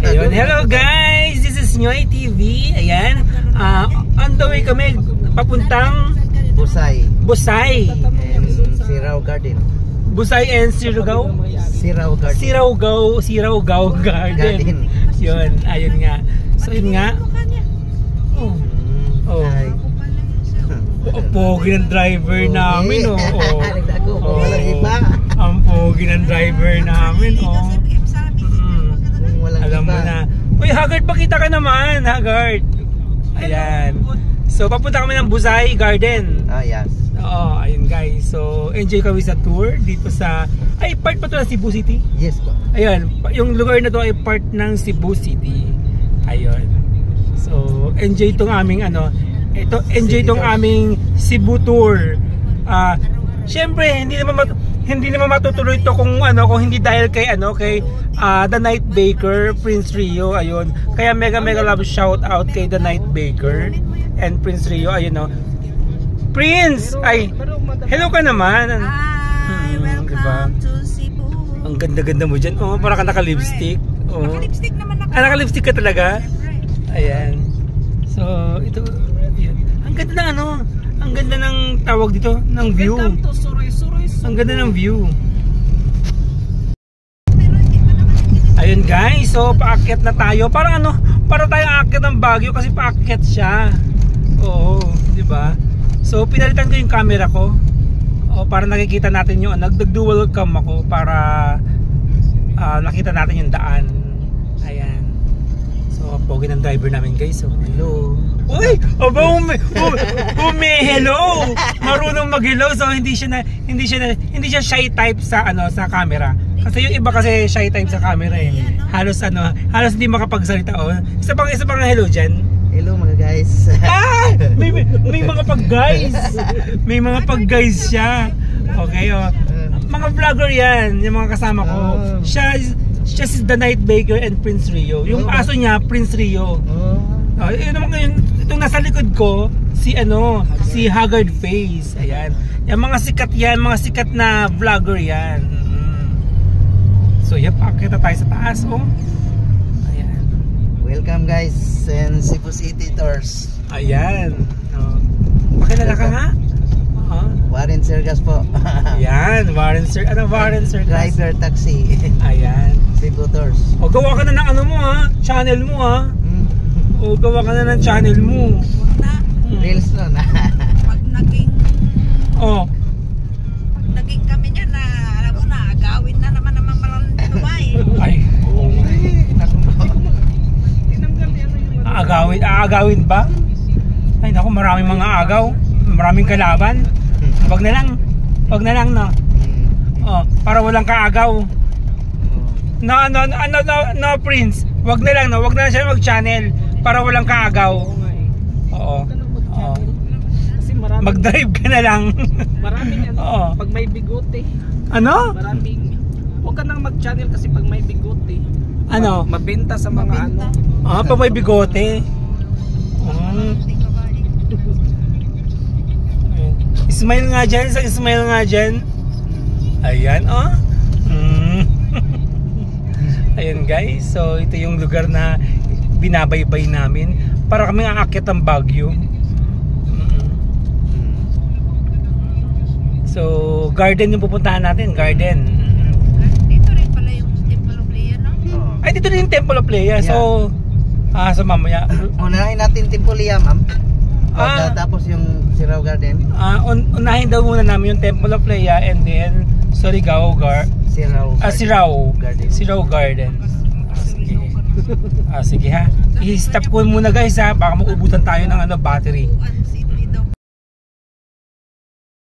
Ayun, hello guys, this is Nyoy TV. Ayan, on the way kami papuntang Busay and Sirao Garden. Busay and Sirao Garden. Yun, ayun nga. So yun nga. Pogi ng driver namin, ang pogi ng driver namin, alam mo na. Uy, Haggard, pakita ka naman, Haggard. Ayan. So, papunta kami ng Busay Garden. Yes. Oo, ayun guys. So, enjoy kami sa tour dito sa... Ay, part pa to ng Cebu City? Yes po. Ayun, yung lugar na to ay part ng Cebu City. Ayun. So, enjoy itong aming enjoy itong aming Cebu tour. Siyempre, hindi naman matutuloy ito kung hindi dahil kay The Night Baker, Prince Rio. Ayun. Kaya mega love shout out kay The Night Baker and Prince Rio. Ayun, Prince, ay hello ka naman. Hi, welcome to Cebu. Ang ganda-ganda mo diyan. Para ka naka-lipstick. Naka-lipstick naman ako. Naka-lipstick ka talaga? Ayan. So, ito ang ganda ng ang ganda ng tawag dito, ng view. Ang ganda ng view. Ayun guys, so paakyat na tayo. Para tayong aakyat ng Baguio kasi paakyat siya. Oo, di ba? So pinalitan ko yung camera ko. Para nakikita natin yung nagdual cam ako para nakita natin yung daan. Ayan. So pogi ng driver namin guys. So hello. Uy! Hello! Marunong mag-hello, so hindi siya shy type sa camera. Kasi yung iba kasi shy type sa camera eh. Halos hindi makapagsalita. Isa pang hello diyan. Hello mga guys. May mga pag-guys. May mga pag-guys siya. Okay, mga vlogger 'yan, yung mga kasama ko. Siya si The Night Baker and Prince Rio. Yung aso niya, Prince Rio. Itong nasa likod ko, si Haggard Face. Ayan. Yung mga sikat na vlogger yan. So, pakita tayo sa taas, Ayan. Welcome guys in Cebu City Tours. Ayan. Pakilala ka nga? Warren Sergas po. Ayan, Warren Sergas. Driver taxi. Ayan. Cebu Tours. Gawa ka na ng channel mo gawa ka na ng channel mo. Reels na. Pag naging kami niya na, alam mo na, agawin na naman ng mga babae. Ay, aagawin ba? Ay naku, maraming mga agaw, maraming kalaban. Wag na lang no. Para walang kaagaw. No Prince. Wag na lang siya mag-channel para walang kaagaw. Oo. Mag-drive ka na lang. Maraming pag may bigote. Maraming. Huwag ka nang mag-channel kasi pag may bigote. Mabenta sa mga pag may bigote. Smile nga dyan. Ayan, Ayan guys, so ito yung lugar na binabaybay namin para kami aakyat ng Baguio. So, garden yung pupuntahan natin, garden. Dito rin pala yung Temple of Lea, no? Ay, dito rin yung Temple of Lea. So, so mamaya. Unahin natin Temple of Lea, ma'am. Tapos yung Sirao Garden. Unahin daw muna namin yung Temple of Lea and then Surigao Sirao Garden. Sige ha. I-stop ko muna guys ha. Baka maubutan tayo ng battery.